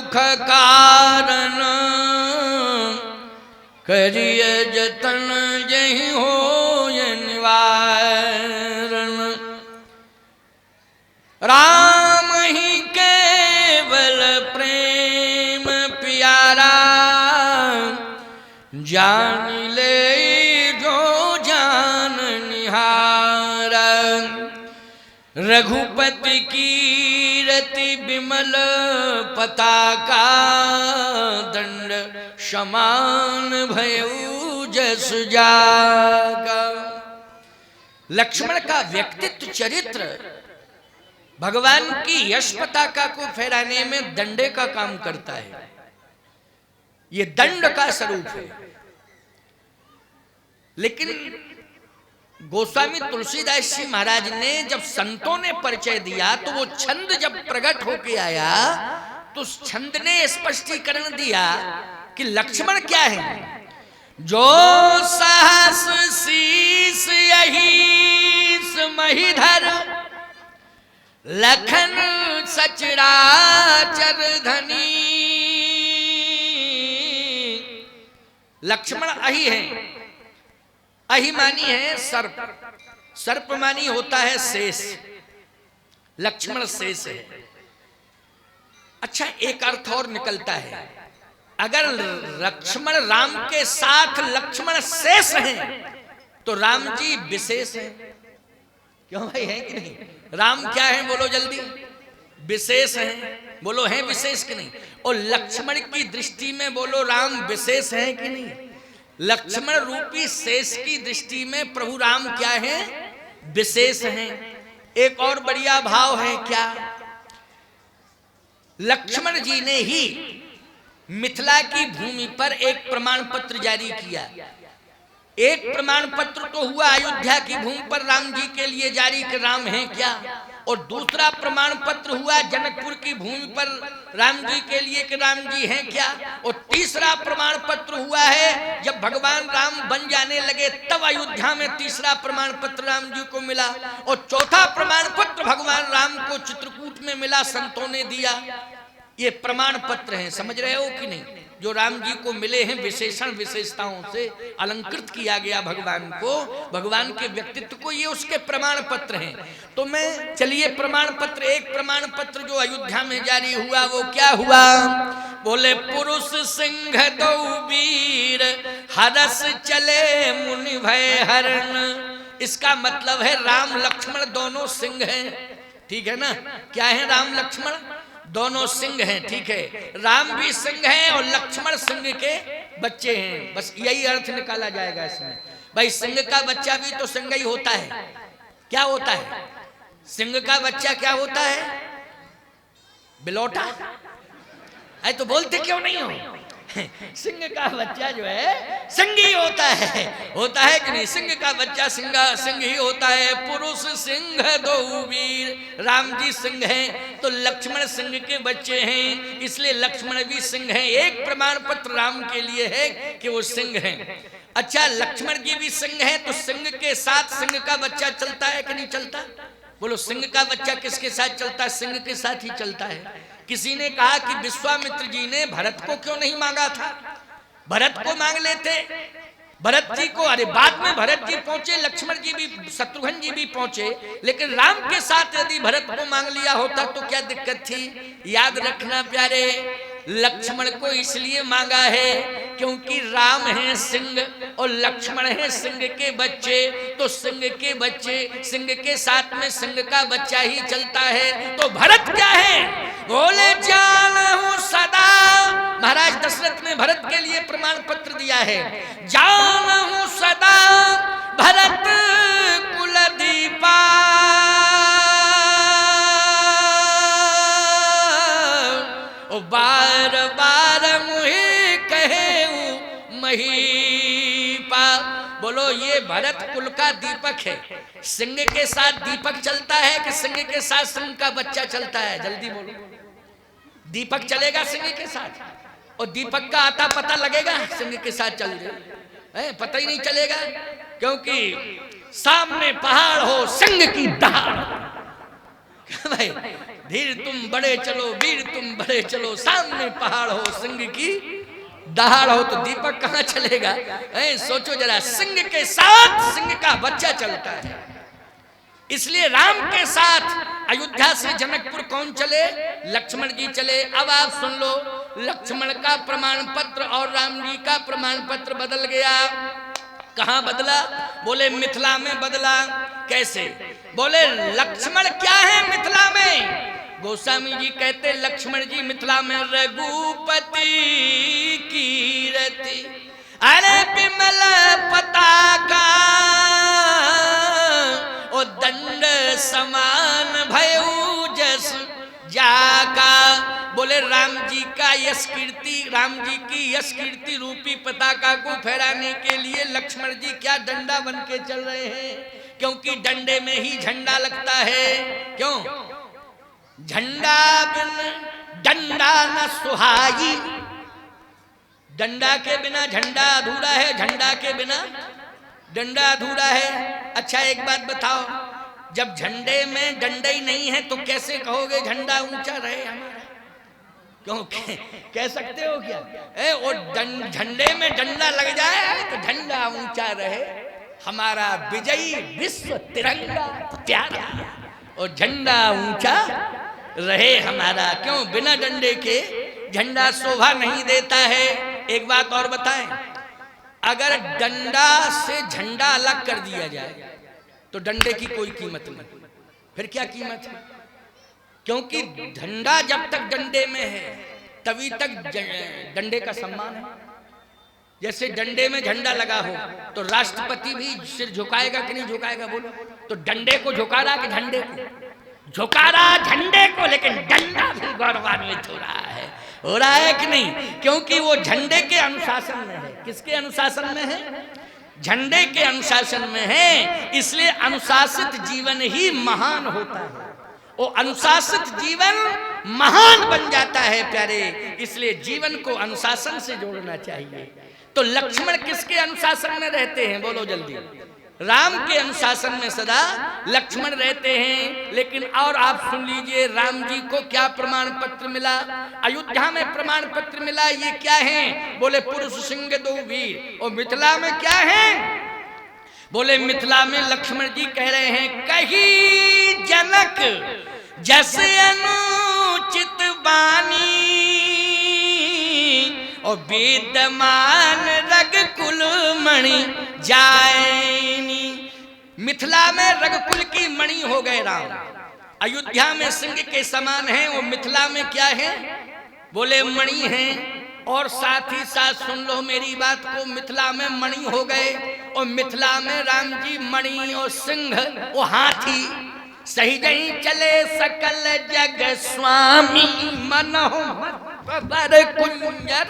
दुख कारण करिय जतन जहि होय निवारण। राम ही केवल प्रेम प्यारा जान ले जो जान निहारा। रघुपति कीरति विमल पताका दंड समान भयउ जस जागा। लक्ष्मण का व्यक्तित्व चरित्र भगवान की यश पताका को फहराने में दंडे का काम करता है। ये दंड का स्वरूप है। लेकिन गोस्वामी तुलसीदास जी महाराज ने जब संतों ने परिचय दिया तो वो छंद जब प्रकट होके आया तो उस छंद ने स्पष्टीकरण दिया कि लक्ष्मण क्या है। जो सहस शीस यही महिधर लखन सचराचर धनी। लक्ष्मण अहि है। अहि मानी है सर्प, सर्प मानी होता है शेष, लक्ष्मण शेष है। अच्छा, एक अर्थ और निकलता है, अगर लक्ष्मण राम के साथ लक्ष्मण शेष हैं तो राम जी विशेष हैं। क्यों भाई, है कि नहीं? राम क्या है बोलो जल्दी? विशेष हैं। बोलो हैं विशेष कि नहीं? और लक्ष्मण की दृष्टि में बोलो राम विशेष हैं कि नहीं? लक्ष्मण रूपी शेष की दृष्टि में प्रभु राम क्या है? विशेष हैं। एक और बढ़िया भाव है क्या? लक्ष्मण जी ने ही मिथिला की भूमि पर एक प्रमाण पत्र जारी किया। एक प्रमाण पत्र तो हुआ अयोध्या की भूमि पर राम जी के लिए जारी कि राम हैं क्या, और दूसरा प्रमाण पत्र हुआ जनकपुर की भूमि पर राम जी के लिए कि राम जी हैं क्या, और तीसरा प्रमाण पत्र हुआ है जब भगवान राम बन जाने लगे तब अयोध्या में तीसरा प्रमाण पत्र राम जी को मिला, और चौथा प्रमाण पत्र भगवान राम को चित्रकूट में मिला, संतों ने दिया। ये प्रमाण पत्र हैं, समझ रहे हो कि नहीं? जो राम जी को मिले हैं विशेषण विशेषताओं से अलंकृत किया गया भगवान को, भगवान के व्यक्तित्व को, ये उसके प्रमाण पत्र हैं। तो मैं चलिए प्रमाण पत्र, एक प्रमाण पत्र जो अयोध्या में जारी हुआ वो क्या हुआ? बोले पुरुष सिंह दो वीर हरस चले मुनि भय हरण। इसका मतलब है राम लक्ष्मण दोनों सिंह हैं, ठीक है ना? क्या है? राम लक्ष्मण दोनों सिंह हैं, ठीक है। राम भी सिंह हैं और लक्ष्मण सिंह के बच्चे हैं। बस यही अर्थ निकाला जाएगा इसमें। भाई सिंह का बच्चा भी तो सिंह ही होता है। क्या होता है? सिंह का बच्चा क्या होता है? बिलौटा है। तो बोलते क्यों नहीं हो? सिंह का बच्चा जो है सिंह ही होता है कि नहीं? सिंह का बच्चा सिंह ही होता है। पुरुष सिंह दो वीर, राम जी सिंह हैं तो लक्ष्मण सिंह के बच्चे हैं, इसलिए लक्ष्मण भी सिंह हैं। एक प्रमाण पत्र राम के लिए है कि वो सिंह हैं। अच्छा, लक्ष्मण जी भी सिंह हैं तो सिंह के साथ सिंह का बच्चा चलता है कि नहीं चलता? बोलो, सिंह का बच्चा किसके साथ चलता है? सिंह के साथ ही चलता है। किसी ने कहा कि विश्वामित्र जी ने भरत को क्यों नहीं मांगा था? भरत को मांग लेते, भरत जी को। अरे बाद में भरत जी पहुंचे, लक्ष्मण जी भी, शत्रुघ्न जी भी पहुंचे, लेकिन राम के साथ यदि भरत को मांग लिया होता तो क्या दिक्कत थी? याद रखना प्यारे, लक्ष्मण को इसलिए मांगा है क्योंकि राम है सिंह और लक्ष्मण है सिंह के बच्चे। तो सिंह के बच्चे, सिंह के साथ में सिंह का बच्चा ही चलता है। तो भरत क्या है? बोले जानहु सदा। महाराज दशरथ ने भरत के लिए प्रमाण पत्र दिया है, जानहु सदा भरत कुल दीपा। बार बार मुझे कहे महीपा। बोलो, ये भरत कुल का दीपक है। सिंह के साथ दीपक चलता है कि सिंह के साथ सिंह का बच्चा चलता है? जल्दी बोलो। दीपक चलेगा सिंह के साथ, और दीपक का आता पता लगेगा सिंह के साथ चल जाए? पता ही नहीं चलेगा, क्योंकि सामने पहाड़ हो सिंह की दहाड़। भाई धीर तुम बड़े चलो, वीर तुम बड़े चलो, सामने पहाड़ हो सिंह की दहाड़ हो, तो दीपक कहां चलेगा? सोचो जरा, सिंह के साथ सिंह का बच्चा चलता है। इसलिए राम के साथ अयोध्या से जनकपुर कौन चले? लक्ष्मण जी चले। अब आप सुन लो, लक्ष्मण का प्रमाण पत्र और राम जी का प्रमाण पत्र बदल गया। कहां बदला? बोले मिथिला में बदला। कैसे? बोले लक्ष्मण क्या है मिथिला में? गोस्वामी जी कहते लक्ष्मण जी मिथिला में रघुपति कीरति, अरे विमल पताका ओ दंड समान भयउ जस जाका। बोले राम जी का यश कीर्ति, राम जी की यश कीर्ति रूपी पताका को फहराने के लिए लक्ष्मण जी क्या डंडा बन के चल रहे हैं, क्योंकि डंडे में ही झंडा लगता है। क्यों? झंडा बिन डंडा न सुहाई, डंडा के बिना झंडा अधूरा है, झंडा के बिना डंडा अधूरा है। अच्छा एक बात बताओ, जब झंडे में डंडा ही नहीं है तो कैसे कहोगे झंडा ऊंचा रहे हमारा? क्यों कह सकते हो क्या? वो झंडे में डंडा लग जाए तो झंडा ऊंचा रहे हमारा, विजयी विश्व तिरंगा प्यारा, और झंडा ऊंचा रहे हमारा। क्यों? बिना डंडे के झंडा शोभा नहीं देता है। एक बात और बताएं, अगर डंडा से झंडा अलग कर दिया जाए तो डंडे की कोई कीमत नहीं, फिर क्या कीमत है? क्योंकि झंडा जब तक डंडे में है तभी तक डंडे का सम्मान है। जैसे डंडे में झंडा लगा हो तो राष्ट्रपति भी सिर झुकाएगा कि नहीं झुकाएगा? बोलो। तो डंडे को झुका रहा कि झंडे को? झुका रहा झंडे को, लेकिन डंडा भी गौरवान्वित हो रहा है कि नहीं? क्योंकि वो झंडे के अनुशासन में है। किसके अनुशासन में है? झंडे के अनुशासन में है। इसलिए अनुशासित जीवन ही महान होता है, वो अनुशासित जीवन महान बन जाता है प्यारे। इसलिए जीवन को अनुशासन से जोड़ना चाहिए। तो लक्ष्मण किसके अनुशासन में रहते हैं? बोलो जल्दी। राम के अनुशासन में सदा लक्ष्मण रहते हैं। लेकिन और आप सुन लीजिए, राम जी को क्या प्रमाण पत्र मिला? अयोध्या में प्रमाण पत्र मिला। ये क्या है? बोले पुरुष सिंह दो वीर। और मिथिला में क्या है? बोले मिथिला में लक्ष्मण जी कह रहे हैं, कही जनक जैसे अनुचित बानी, और विद्यमान रघुकुल मणि जायनी। मिथिला में रघुकुल की मणि हो गए राम। अयोध्या में सिंह के समान है, और मिथिला में क्या है? बोले मणि है। और साथ ही साथ सुन लो मेरी बात को, मिथिला में मणि हो गए, और मिथिला में राम जी मणि और सिंह वो हाथी। सही जही चले सकल जग स्वामी, मनहु बर कुंजर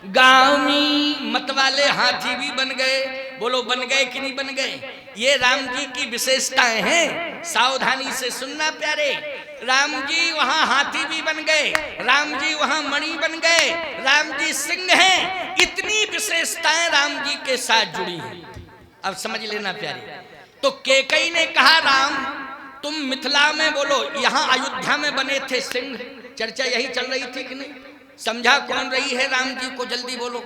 गामी। मत वाले हाथी भी बन गए। बोलो बन गए कि नहीं बन गए? ये राम जी की विशेषताएं हैं, सावधानी से सुनना प्यारे। राम जी वहां हाथी भी बन गए, राम जी वहां मणि बन गए, राम जी सिंह हैं। इतनी विशेषताएं राम जी के साथ जुड़ी हैं। अब समझ लेना प्यारे। तो कैकेयी ने कहा, राम तुम मिथिला में, बोलो यहाँ अयोध्या में बने थे सिंह। चर्चा यही चल रही थी कि नहीं? समझा कौन रही है राम जी को? जल्दी बोलो।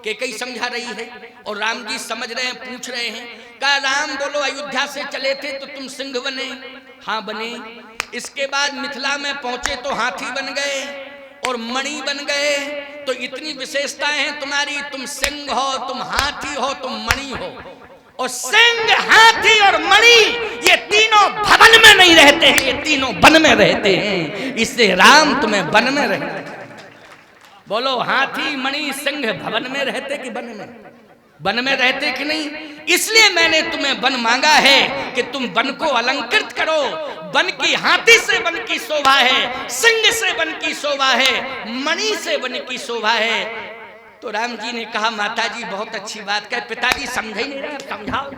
कैकेयी समझा रही है, और राम जी समझ रहे हैं, पूछ रहे हैं। कहा राम बोलो अयोध्या से चले थे तो तुम सिंह बने? हाँ बने। इसके बाद मिथिला में पहुंचे तो हाथी बन गए और मणि बन गए। तो इतनी विशेषताएं हैं तुम्हारी, तुम सिंह हो, तुम हाथी हो, तुम मणि हो। और सिंह, हाथी और मणि ये तीनों भवन में नहीं रहते हैं, ये तीनों वन में रहते हैं। इसलिए राम तुम्हें वन में रहना। बोलो हाथी मणि सिंह भवन में रहते कि वन में? वन में रहते कि नहीं? इसलिए मैंने तुम्हें वन मांगा है कि तुम वन को अलंकृत करो। वन की, हाथी से वन की शोभा है, सिंह से वन की शोभा है, मणि से वन की शोभा है। तो राम जी ने कहा माता जी बहुत अच्छी बात कहे, पिताजी समझ ही नहीं रहे, समझाओ।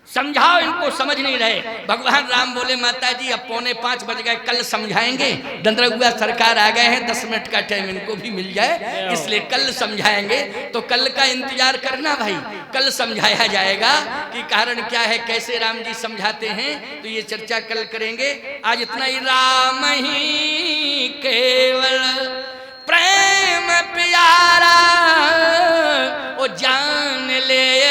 समझाओ, इनको समझ नहीं रहे। भगवान राम बोले माता जी अब 4:45 बज गए, कल समझाएंगे। दंदरगुआ सरकार आ गए हैं, 10 मिनट का टाइम इनको भी मिल जाए, इसलिए कल समझाएंगे। तो कल का इंतजार करना भाई, कल समझाया जाएगा कि कारण क्या है, कैसे राम जी समझाते हैं, तो ये चर्चा कल करेंगे। आज इतना ही। राम ही केवल प्रेम प्यारा, ओ जान ले